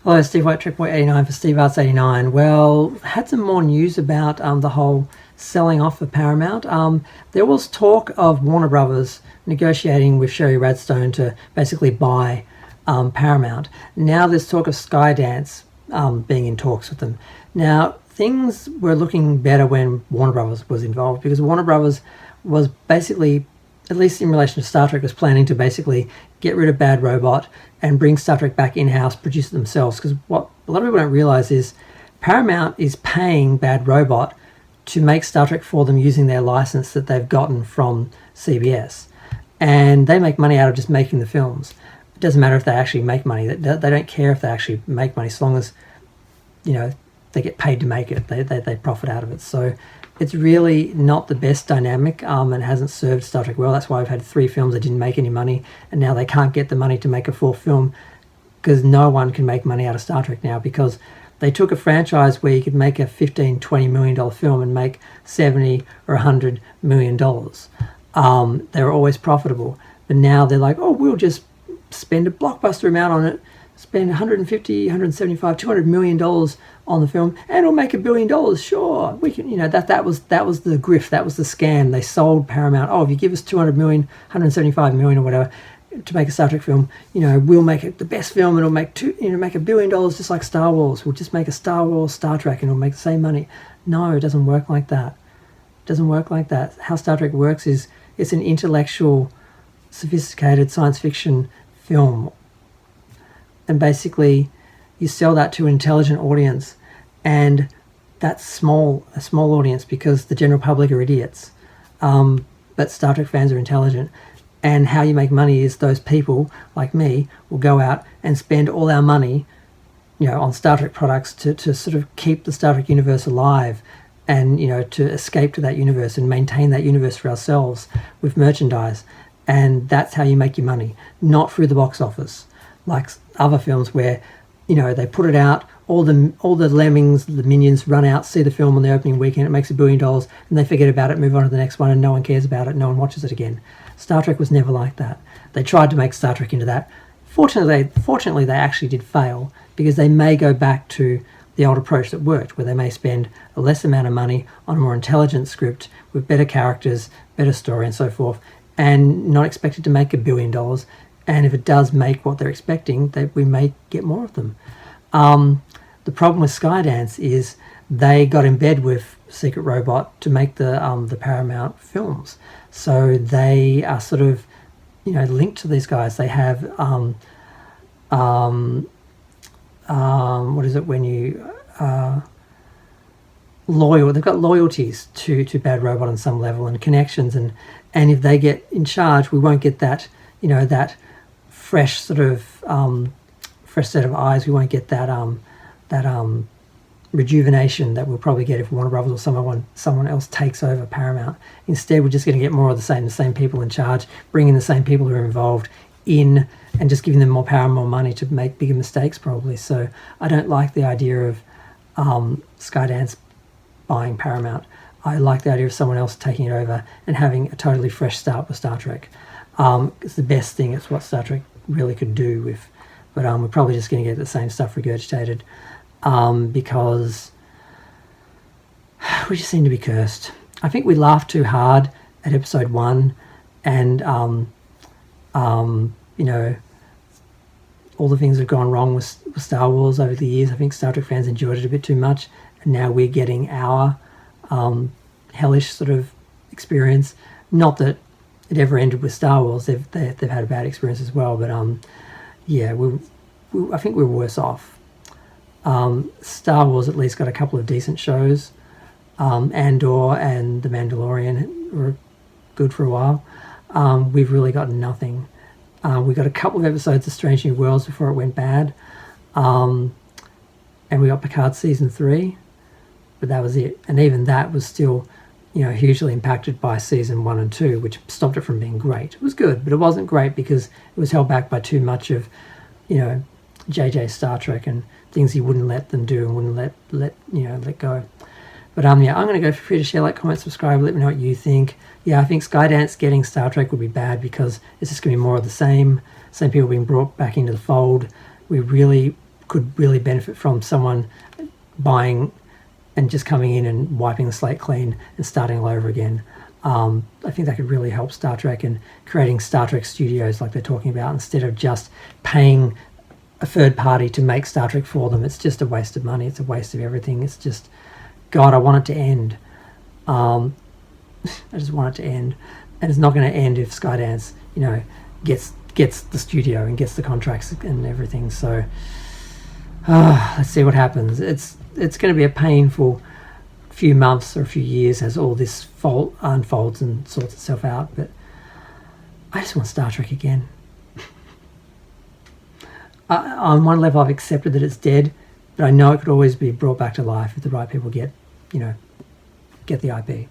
Hello, Steve White, TREK 89 for Steve Arts 89. Well, had some more news about the whole selling off of Paramount. There was talk of Warner Brothers negotiating with Sherry Radstone to basically buy Paramount. Now there's talk of Skydance being in talks with them. Now, things were looking better when Warner Brothers was involved, because Warner Brothers was basically, at least in relation to Star Trek, was planning to basically get rid of Bad Robot and bring Star Trek back in-house, produce it themselves. Because what a lot of people don't realise is Paramount is paying Bad Robot to make Star Trek for them using their license that they've gotten from CBS. And they make money out of just making the films. It doesn't matter if they actually make money. They don't care if they actually make money, as long as, you know, they get paid to make it. They profit out of it. So it's really not the best dynamic, and hasn't served Star Trek well. That's why I've had 3 films that didn't make any money, and now they can't get the money to make a 4th film, because no one can make money out of Star Trek now, because they took a franchise where you could make a $15-20 million film and make $70 or $100 million. They were always profitable, but now they're like, oh, we'll just spend a blockbuster amount on it, spend 150, 175, $200 million on the film, and it'll make $1 billion. Sure, we can. You know, that was the grift, that was the scam. They sold Paramount. Oh, if you give us 200 million, 175 million or whatever to make a Star Trek film, you know, we'll make it the best film, and it'll make $1 billion, just like Star Wars. We'll just make a Star Wars Star Trek, and it'll make the same money. No, it doesn't work like that. It doesn't work like that. How Star Trek works is it's an intellectual, sophisticated science fiction film. And basically, you sell that to an intelligent audience, and that's a small audience, because the general public are idiots. But Star Trek fans are intelligent. And how you make money is those people, like me, will go out and spend all our money, you know, on Star Trek products to sort of keep the Star Trek universe alive, and, you know, to escape to that universe and maintain that universe for ourselves with merchandise. And that's how you make your money, not through the box office, like other films where, you know, they put it out, all the lemmings, the minions run out, see the film on the opening weekend, it makes $1 billion, and they forget about it, move on to the next one, and no one cares about it, no one watches it again. Star Trek was never like that. They tried to make Star Trek into that. Fortunately, they actually did fail, because they may go back to the old approach that worked, where they may spend a less amount of money on a more intelligent script with better characters, better story, and so forth, and not expected to make $1 billion. And if it does make what they're expecting, we may get more of them. The problem with Skydance is they got in bed with Secret Robot to make the Paramount films. So they are sort of, you know, linked to these guys. They have what is it when you loyal? They've got loyalties to Bad Robot on some level, and connections, and if they get in charge, we won't get that, you know, that fresh sort of fresh set of eyes. We won't get that rejuvenation that we'll probably get if Warner Brothers or someone else takes over Paramount. Instead, we're just going to get more of the same people in charge, bringing the same people who are involved in, and just giving them more power and more money to make bigger mistakes probably. So I don't like the idea of Skydance buying Paramount. I like the idea of someone else taking it over and having a totally fresh start with Star Trek. It's the best thing. It's what Star Trek really could do with, but we're probably just going to get the same stuff regurgitated, because we just seem to be cursed. I think we laughed too hard at episode 1, and you know, all the things that have gone wrong with Star Wars over the years. I think Star Trek fans enjoyed it a bit too much, and now we're getting our hellish sort of experience. Not that it ever ended with Star Wars. They've had a bad experience as well, but yeah, I think we're worse off. Star Wars at least got a couple of decent shows. Andor and The Mandalorian were good for a while. We've really got nothing. We got a couple of episodes of Strange New Worlds before it went bad, and we got Picard season 3, but that was it. And even that was still, you know, hugely impacted by season 1 and 2, which stopped it from being great. It was good, but it wasn't great because it was held back by too much of, you know, JJ Star Trek and things he wouldn't let them do and wouldn't let go. But yeah, I'm going to go. Feel free to share, like, comment, subscribe, let me know what you think. Yeah, I think Skydance getting Star Trek would be bad, because it's just going to be more of the same people being brought back into the fold. We really could really benefit from someone buying and just coming in and wiping the slate clean and starting all over again. I think that could really help Star Trek and creating Star Trek studios like they're talking about, instead of just paying a third party to make Star Trek for them. It's just a waste of money. It's a waste of everything. It's just, God, I want it to end. I just want it to end. And it's not going to end if Skydance, gets the studio and gets the contracts and everything. So let's see what happens. It's going to be a painful few months or a few years as all this unfolds and sorts itself out, but I just want Star Trek again. On one level, I've accepted that it's dead, but I know it could always be brought back to life if the right people get the IP.